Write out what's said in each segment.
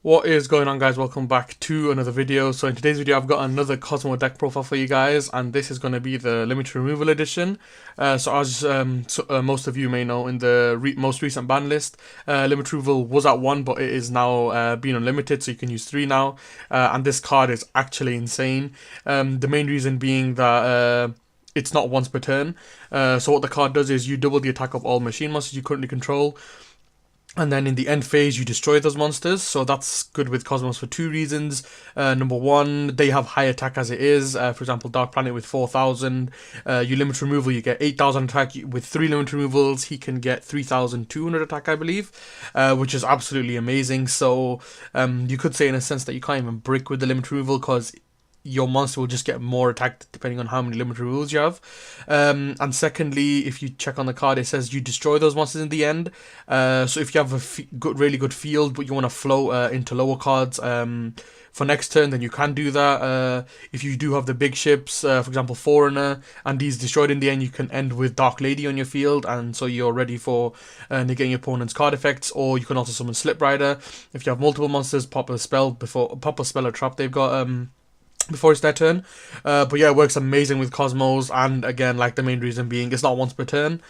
What is going on, guys? Welcome back to another video. So in today's video I've got another KOZMO deck profile for you guys, and this is going to be the limited removal edition. So as most of you may know, in the most recent ban list, limited removal was at 1, but it is now being unlimited, so you can use 3 now. And this card is actually insane. The main reason being that it's not once per turn. So what the card does is you double the attack of all machine monsters you currently control, and then in the end phase, you destroy those monsters. So that's good with KOZMOs for 2 reasons. Number 1, they have high attack as it is. For example, Dark Planet with 4,000. You limit removal, you get 8,000 attack. With 3 limit removals, he can get 3,200 attack, I believe, which is absolutely amazing. So you could say in a sense that you can't even brick with the limit removal, because your monster will just get more attacked depending on how many limited rules you have. And secondly, if you check on the card, it says you destroy those monsters in the end. So if you have a really good field, but you want to float into lower cards for next turn, then you can do that. If you do have the big ships, for example Foreigner, and he's destroyed in the end, you can end with Dark Lady on your field, and so you're ready for negating your opponent's card effects. Or you can also summon Slip Rider. If you have multiple monsters, pop a spell or trap they've got before it's their turn. But yeah, it works amazing with KOZMOs, and again, like, the main reason being it's not once per turn.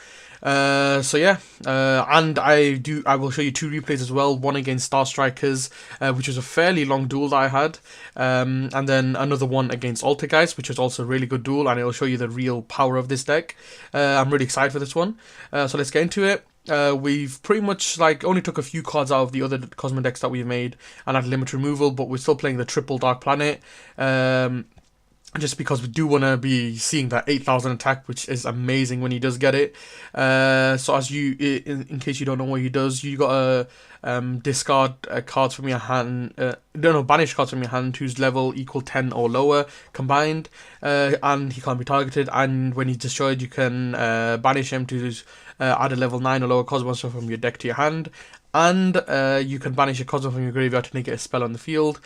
So yeah, and I will show you 2 replays as well. One against Star Strikers, which was a fairly long duel that I had, and then another one against Altergeist, which was also a really good duel, and it will show you the real power of this deck. I'm really excited for this one. So let's get into it. We've pretty much only took a few cards out of the other KOZMO decks that we've made and had limit removal, but we're still playing the triple Dark Planet. Just because we do want to be seeing that 8,000 attack, which is amazing when he does get it. So as you, in case you don't know what he does, you got to discard cards from your hand, banish cards from your hand whose level equal 10 or lower combined, and he can't be targeted. And when he's destroyed, you can banish him to add a level 9 or lower KOZMO monster from your deck to your hand, and you can banish a KOZMO from your graveyard to negate a spell on the field.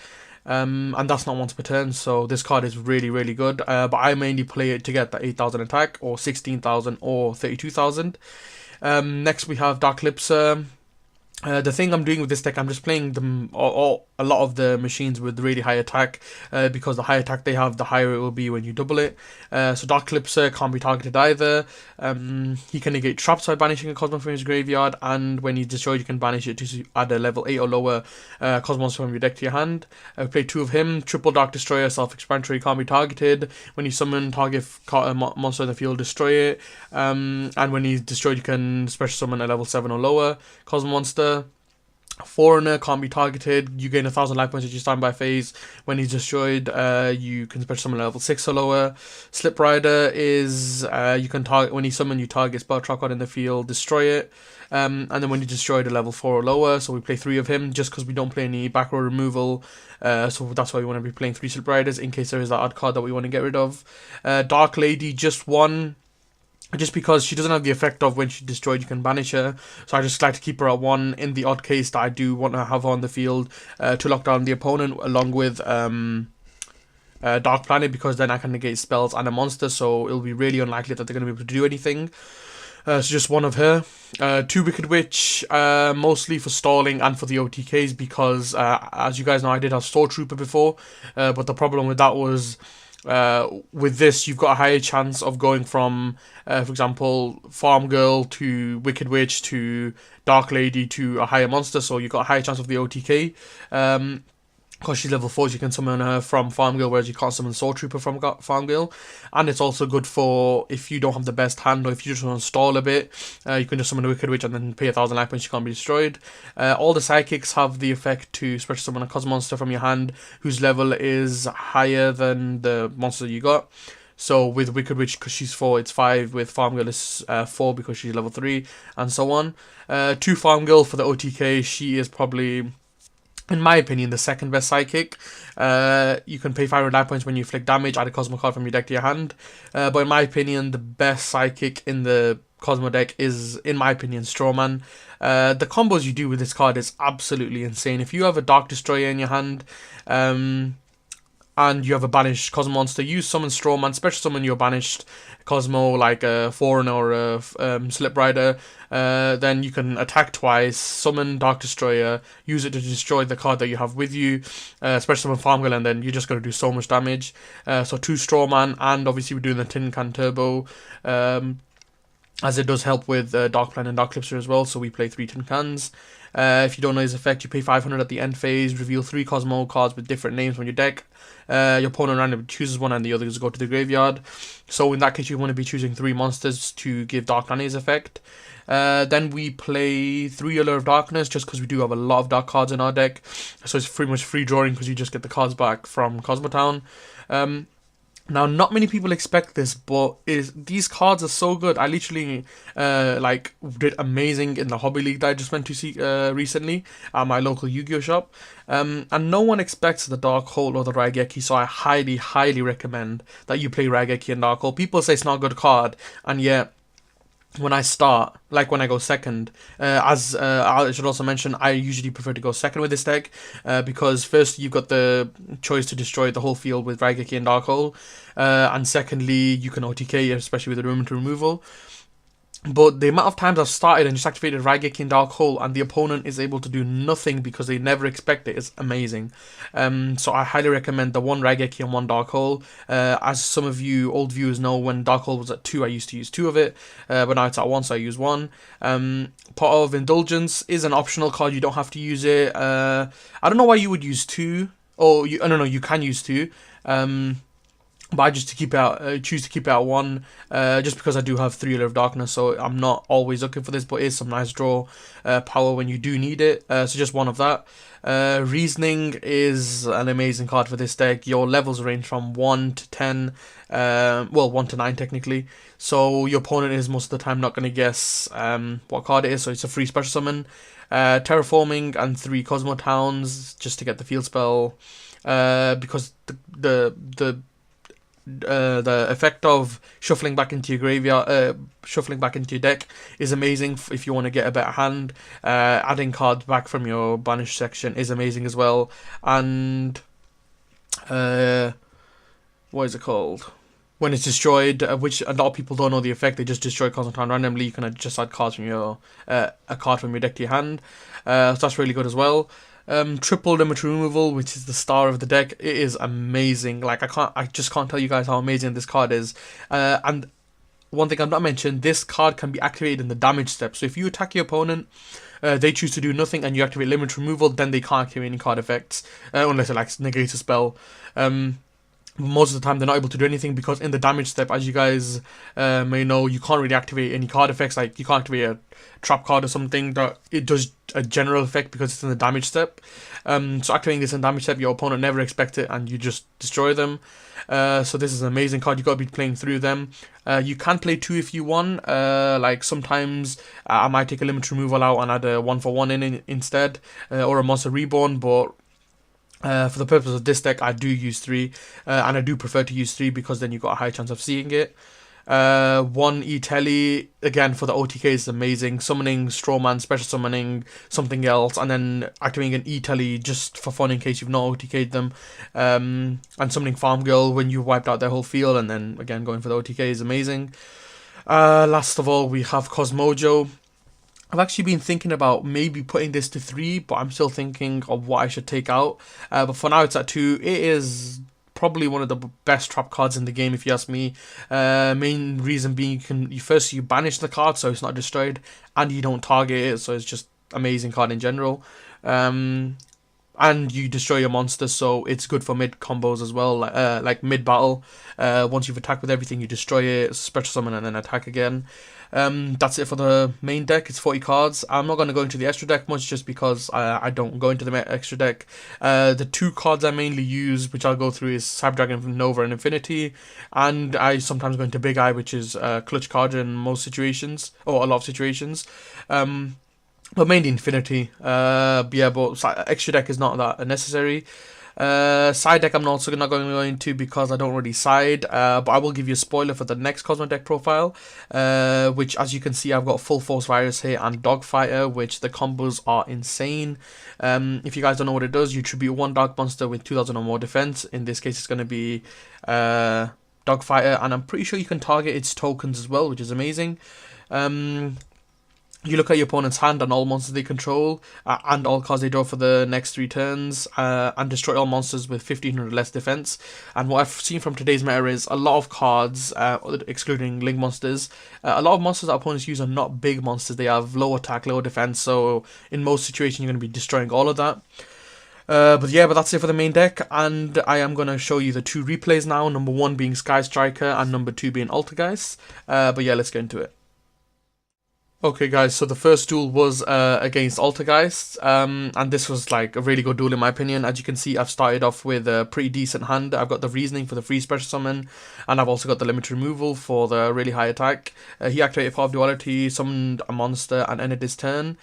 And that's not once per turn, so this card is really, really good. But I mainly play it to get that 8,000 attack, or 16,000, or 32,000. Next we have Dark Eclipse. The thing I'm doing with this deck, I'm just playing them a lot of the machines with really high attack, because the high attack they have, the higher it will be when you double it. So Dark Eclipse can't be targeted either. He can negate traps by banishing a KOZMO from his graveyard, and when he's destroyed, you can banish it to add a level 8 or lower KOZMO from your deck to your hand. Play 2 of him. Triple Dark Destroyer, self-explanatory, can't be targeted. When you summon target monster in the field, destroy it. And when he's destroyed, you can special summon a level 7 or lower KOZMO monster. Foreigner can't be targeted. You gain 1,000 life points at your standby phase. When he's destroyed, you can special summon level 6 or lower. Slip Rider is you can target when you summon, you target spell trap card in the field, destroy it. And then when you destroy the level 4 or lower, so we play 3 of him just because we don't play any back row removal. So that's why we want to be playing 3 Slip Riders in case there is that odd card that we want to get rid of. Dark Lady, just 1. Just because she doesn't have the effect of when she's destroyed, you can banish her. So I just like to keep her at 1 in the odd case that I do want to have her on the field to lock down the opponent, along with Dark Planet, because then I can negate spells and a monster, so it'll be really unlikely that they're going to be able to do anything. So just 1 of her. 2 Wicked Witch, mostly for stalling and for the OTKs, because as you guys know, I did have Sword Trooper before, but the problem with that was, with this, you've got a higher chance of going from, for example, Farm Girl to Wicked Witch to Dark Lady to a higher monster, so you've got a higher chance of the OTK. Because she's level 4, you can summon her from Farm Girl, whereas you can't summon Sword Trooper from Farm Girl. And it's also good for if you don't have the best hand, or if you just want to stall a bit, you can just summon a Wicked Witch and then pay 1,000 life points, she can't be destroyed. All the Psychics have the effect to special summon a KOZMO monster from your hand whose level is higher than the monster you got. So with Wicked Witch, because she's 4, it's 5. With Farm Girl, it's 4 because she's level 3, and so on. 2 Farm Girl for the OTK, she is probably, in my opinion, the second best Psychic. You can pay 500 life points when you inflict damage, add a KOZMO card from your deck to your hand. But in my opinion, the best Psychic in the KOZMO deck is, in my opinion, Strawman. The combos you do with this card is absolutely insane. If you have a Dark Destroyer in your hand, and you have a banished KOZMO monster, use summon Strawman, special summon your banished KOZMO like a Forerunner or a Slip Rider. Then you can attack twice, summon Dark Destroyer, use it to destroy the card that you have with you, special summon Farm Girl, and then you're just going to do so much damage. So 2 Strawman, and obviously we're doing the Tin Can Turbo. As it does help with Dark Plan and Dark Clipser as well, so we play 3 Tin Cans. If you don't know his effect, you pay 500 at the end phase, reveal 3 KOZMO cards with different names from your deck. Your opponent randomly chooses one and the others go to the graveyard. So in that case, you want to be choosing 3 monsters to give Dark Planet effect. Then we play 3 Allure of Darkness, just because we do have a lot of dark cards in our deck. So it's pretty much free drawing because you just get the cards back from KOZMO Town. Now, not many people expect this, but these cards are so good. I literally did amazing in the hobby league that I just went to see recently at my local Yu-Gi-Oh shop. And no one expects the Dark Hole or the Raigeki, so I highly, highly recommend that you play Raigeki and Dark Hole. People say it's not a good card, and yet when I start, like when I go second, I should also mention, I usually prefer to go second with this deck, because first you've got the choice to destroy the whole field with Raigeki and Dark Hole, and secondly you can OTK, especially with the Ruin to Removal. But the amount of times I've started and just activated Raigeki and Dark Hole and the opponent is able to do nothing because they never expect it is amazing. So I highly recommend the 1 Raigeki and 1 Dark Hole. As some of you old viewers know, when Dark Hole was at 2, I used to use 2 of it. But now it's at 1, so I use 1. Pot of Indulgence is an optional card. You don't have to use it. I don't know why you would use 2. Or, I don't know, you can use 2. But I just choose to keep it at 1, just because I do have 3 Allure of Darkness, so I'm not always looking for this, but it is some nice draw power when you do need it, so just 1 of that. Reasoning is an amazing card for this deck. Your levels range from 1 to 10, well 1 to 9 technically, so your opponent is most of the time not going to guess what card it is, so it's a free special summon. Terraforming and 3 KOZMO Towns just to get the field spell, because the effect of shuffling back into your graveyard, shuffling back into your deck is amazing if you want to get a better hand. Adding cards back from your banished section is amazing as well. And what is it called? When it's destroyed, which a lot of people don't know the effect, they just destroy KOZMO Town randomly. You can just add cards from your a card from your deck to your hand. So that's really good as well. Triple Limit Removal, which is the star of the deck. It is amazing. Like I just can't tell you guys how amazing this card is. And one thing I've not mentioned, this card can be activated in the damage step. So if you attack your opponent, they choose to do nothing, and you activate Limit Removal, then they can't activate any card effects unless it like negates a spell. Most of the time they're not able to do anything because in the damage step, as you guys may know, you can't really activate any card effects. Like you can't activate a trap card or something that it does a general effect because it's in the damage step. So activating this in damage step, your opponent never expects it and you just destroy them. So this is an amazing card. You got to be playing through them. You can play 2 if you want. Like sometimes I might take a Limit Removal out and add a 1-for-1 in instead, or a Monster Reborn, but for the purpose of this deck, I do use 3, and I do prefer to use 3 because then you've got a high chance of seeing it. 1 E-Telly, again for the OTK is amazing. Summoning Strawman, special summoning something else, and then activating an E-Telly just for fun in case you've not OTK'd them. And summoning Farm Girl when you've wiped out their whole field, and then again going for the OTK is amazing. Last of all, we have Cosmojo. I've actually been thinking about maybe putting this to 3, but I'm still thinking of what I should take out. But for now, it's at 2. It is probably one of the best trap cards in the game, if you ask me. Main reason being, you banish the card, so it's not destroyed, and you don't target it, so it's just amazing card in general. And you destroy your monsters, so it's good for mid combos as well, like mid battle. Once you've attacked with everything, you destroy it, special summon, and then attack again. That's it for the main deck. It's 40 cards. I'm not going to go into the extra deck much just because I don't go into the extra deck. The 2 cards I mainly use, which I'll go through, is Cyber Dragon Nova and Infinity, and I sometimes go into Big Eye, which is clutch card in most situations, or a lot of situations. But mainly Infinity. Yeah, but extra deck is not that necessary. Side deck I'm also not going to go into because I don't really side, but I will give you a spoiler for the next KOZMO deck profile, which as you can see I've got Full Force Virus here and Dogfighter, which the combos are insane. If you guys don't know what it does, you tribute one Dark Monster with 2000 or more defense. In this case it's going to be Dogfighter, and I'm pretty sure you can target its tokens as well, which is amazing. You look at your opponent's hand and all monsters they control, and all cards they draw for the next 3 turns, and destroy all monsters with 1500 less defense. And what I've seen from today's meta is a lot of cards, excluding link monsters, a lot of monsters that opponents use are not big monsters. They have low attack, low defense, so in most situations you're going to be destroying all of that. But that's it for the main deck, and I am going to show you the 2 replays now, number 1 being Sky Striker and number 2 being Altergeist. But yeah, let's get into it. Okay guys, so the first duel was against Altergeist, and this was like a really good duel in my opinion. As you can see, I've started off with a pretty decent hand. I've got the Reasoning for the free special summon, and I've also got the limited removal for the really high attack. He activated Power of Duality, summoned a monster, and ended his turn.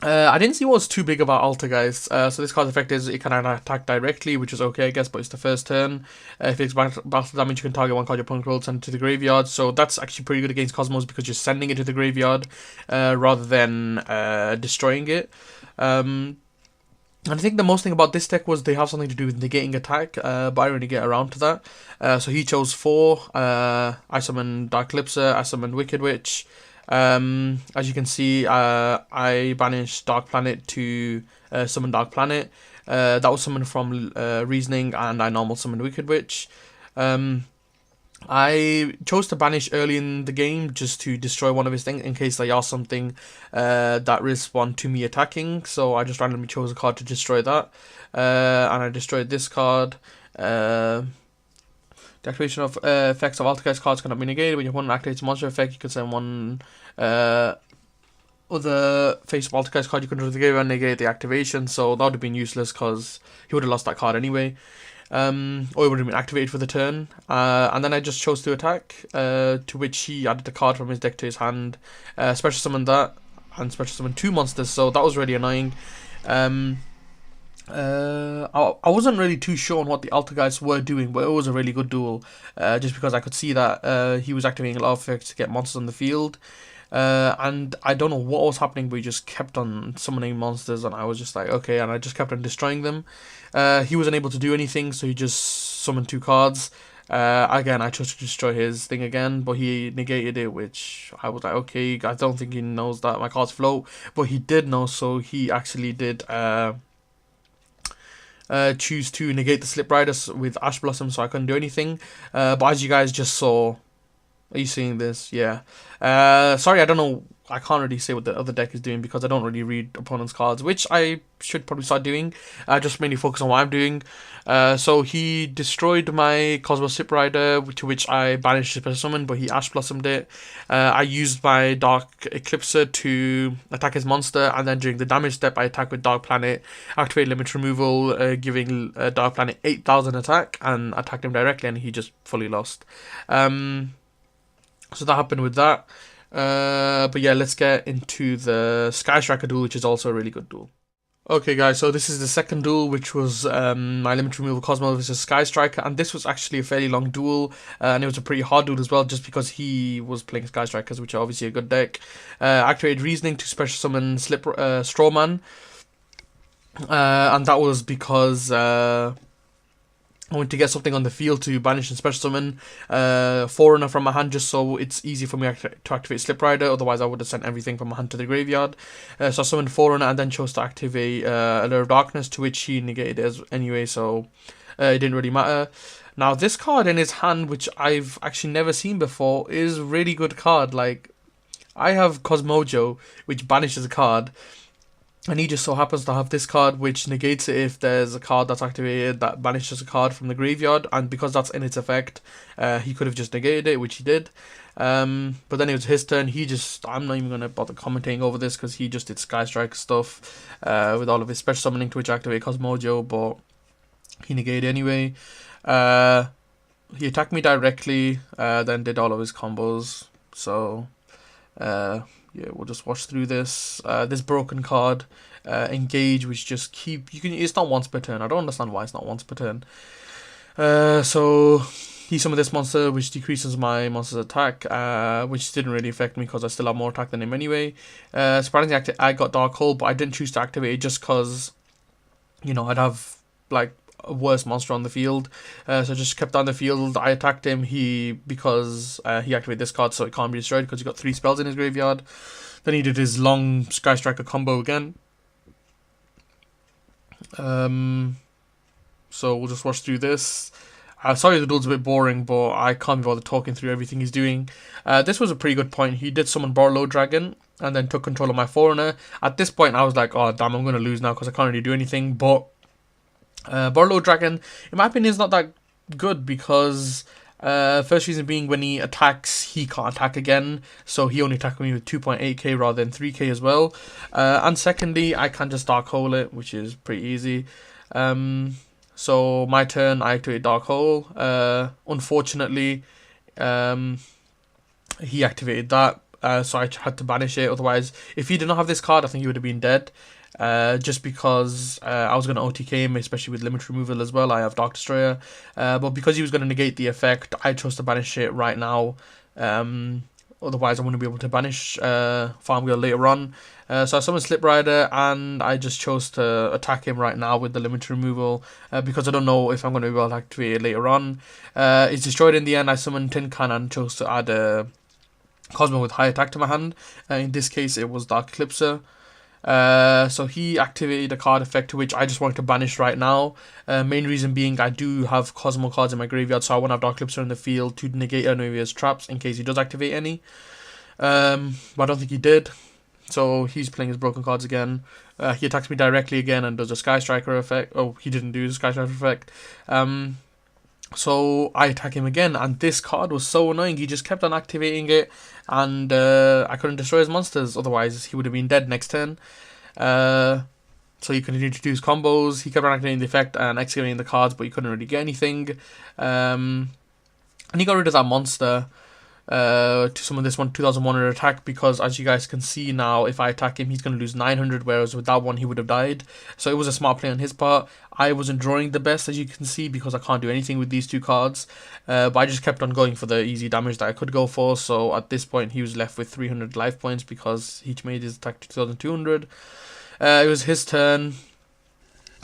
I didn't see what was too big about Altergeist. So this card's effect is it can attack directly, which is okay, I guess, but it's the first turn. If it's battle damage, you can target one card your opponent controls, send it to the graveyard. So that's actually pretty good against KOZMOs because you're sending it to the graveyard rather than destroying it. And I think the most thing about this deck was they have something to do with negating attack, but I really get around to that. So he chose 4. I summoned Dark Eclipser, I summoned Wicked Witch. As you can see, I banished Dark Planet to summon Dark Planet. That was summoned from Reasoning, and I normal summoned Wicked Witch. I chose to banish early in the game just to destroy one of his things in case they are something that respond to me attacking. So I just randomly chose a card to destroy that, and I destroyed this card. The activation of effects of Altergeist cards cannot be negated. When your opponent activates a monster effect, you can send one other face of Altergeist card you control to the game and negate the activation. So that would have been useless because he would have lost that card anyway. Or it would have been activated for the turn. And then I just chose to attack, to which he added a card from his deck to his hand. Special summoned that, and special summoned 2 monsters, so that was really annoying. I wasn't really too sure on what the Altergeists were doing, but it was a really good duel, just because I could see that he was activating a lot of effects to get monsters on the field, and I don't know what was happening, but he just kept on summoning monsters, and I was just like, okay, and I just kept on destroying them. He wasn't able to do anything, so he just summoned 2 cards. Again, I chose to destroy his thing again, but he negated it, which I was like, okay, I don't think he knows that my cards float, but he did know, so he actually did choose to negate the Slip Rider with Ash Blossom, so I couldn't do anything. But as you guys just saw, are you seeing this? Yeah. Sorry, I don't know. I can't really say what the other deck is doing because I don't really read opponent's cards, which I should probably start doing. Just mainly focus on what I'm doing. So he destroyed my KOZMO Slip Rider, to which I banished his special summon, but he Ash Blossomed it. I used my Dark Eclipser to attack his monster, and then during the damage step, I attack with Dark Planet, activate limit removal, giving Dark Planet 8000 attack, and attacked him directly, and he just fully lost. So that happened with that. But yeah, let's get into the Sky Striker duel, which is also a really good duel. Okay guys, so this is the second duel, which was my limited removal KOZMO versus Sky Striker, and this was actually a fairly long duel, and it was a pretty hard duel as well, just because he was playing Sky Strikers, which are obviously a good deck. Activated Reasoning to special summon Strawman, and that was because I want to get something on the field to banish and special summon Forerunner from my hand, just so it's easy for me to activate Slip Rider. Otherwise, I would have sent everything from my hand to the graveyard. So I summoned Forerunner and then chose to activate Allure of Darkness, to which he negated it anyway, so it didn't really matter. Now, this card in his hand, which I've actually never seen before, is a really good card. Like, I have KOZMOJO, which banishes a card, and he just so happens to have this card, which negates it if there's a card that's activated that banishes a card from the graveyard. And because that's in its effect, he could have just negated it, which he did. But then it was his turn. I'm not even going to bother commentating over this because he just did Sky Strike stuff with all of his special summoning to which activate KOZMOJO, but he negated anyway. He attacked me directly, then did all of his combos. So yeah, we'll just watch through this. This broken card engage, which just it's not once per turn. I don't understand why it's not once per turn. So he summoned this monster, which decreases my monster's attack, which didn't really affect me because I still have more attack than him anyway. Surprisingly, I got Dark Hole, but I didn't choose to activate it just because, you know, I'd have like a worse monster on the field. So I just kept on the field. I attacked him. Because he activated this card, so it can't be destroyed because he got 3 spells in his graveyard. Then he did his long Sky Striker combo again. So we'll just watch through this. Sorry the duel's a bit boring, but I can't be bothered talking through everything he's doing. This was a pretty good point. He did summon Borlow Dragon and then took control of my Forerunner. At this point, I was like, oh damn, I'm going to lose now because I can't really do anything. But Borlow Dragon, in my opinion, is not that good because first reason being, when he attacks, he can't attack again. So he only attacked me with 2.8k rather than 3k as well. And secondly, I can just Dark Hole it, which is pretty easy. So my turn, I activate Dark Hole. Unfortunately, he activated that, so I had to banish it. Otherwise, if he did not have this card, I think he would have been dead. Just because I was going to OTK him, especially with limit removal as well. I have Dark Destroyer. But because he was going to negate the effect, I chose to banish it right now. Otherwise, I wouldn't be able to banish Farmgirl later on. So I summoned Slip Rider, and I just chose to attack him right now with the limit removal because I don't know if I'm going to be able to activate it later on. It's destroyed in the end. I summoned Tin Can and chose to add a KOZMO with high attack to my hand. In this case, it was Dark Eclipser. So he activated a card effect which I just wanted to banish right now. Main reason being, I do have KOZMO cards in my graveyard, so I want to have Dark Eclipser in the field to negate any of his traps in case he does activate any. But I don't think he did. So he's playing his broken cards again. He attacks me directly again and does a Sky Striker effect. Oh, he didn't do the Sky Striker effect. So I attack him again, and this card was so annoying. He just kept on activating it, and I couldn't destroy his monsters. Otherwise, he would have been dead next turn. So he continued to do his combos. He kept on activating the effect and excavating the cards, but he couldn't really get anything. And he got rid of that monster to summon this one 2100 attack, because as you guys can see now, if I attack him, he's going to lose 900, whereas with that one he would have died. So it was a smart play on his part. I wasn't drawing the best, as you can see, because I can't do anything with these two cards, but I just kept on going for the easy damage that I could go for. So at this point he was left with 300 life points because he made his attack to 2200. It was his turn.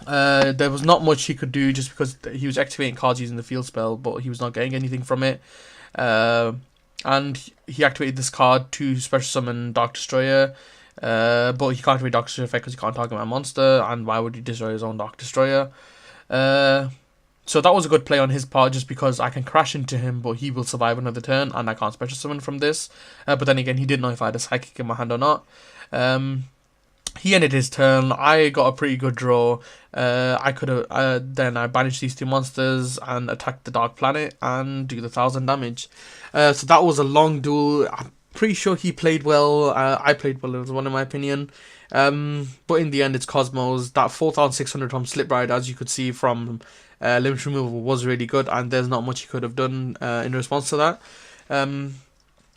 There was not much he could do just because he was activating cards using the field spell, but he was not getting anything from it. And he activated this card to special summon Dark Destroyer, but he can't activate Dark Destroyer effect because he can't target my monster, and why would he destroy his own Dark Destroyer? So that was a good play on his part, just because I can crash into him, but he will survive another turn, and I can't special summon from this. But then again, he didn't know if I had a Psychic in my hand or not. He ended his turn. I got a pretty good draw. I could have then I banished these two monsters and attacked the Dark Planet and do the 1000 damage. So that was a long duel. I'm pretty sure he played well. I played well as well in my opinion. But in the end, it's KOZMO's. That 4600 from Slip Ride, as you could see from limit removal, was really good, and there's not much he could have done in response to that.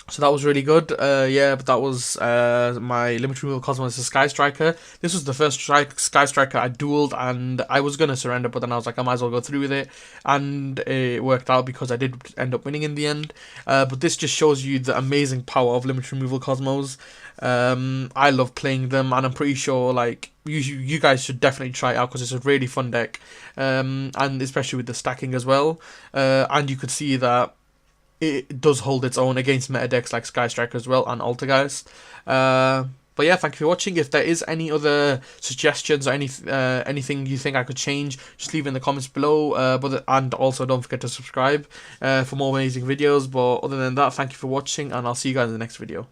So that was really good. Yeah, but that was my limit removal KOZMO as a Sky Striker. This was the first Sky Striker I dueled, and I was going to surrender, but then I was like, I might as well go through with it. And it worked out because I did end up winning in the end. But this just shows you the amazing power of limit removal KOZMOs. I love playing them, and I'm pretty sure like you guys should definitely try it out because it's a really fun deck. And especially with the stacking as well. And you could see that it does hold its own against meta decks like Sky Striker as well and Altergeist. But yeah, thank you for watching. If there is any other suggestions or anything you think I could change, just leave it in the comments below. And also don't forget to subscribe for more amazing videos. But other than that, thank you for watching, and I'll see you guys in the next video.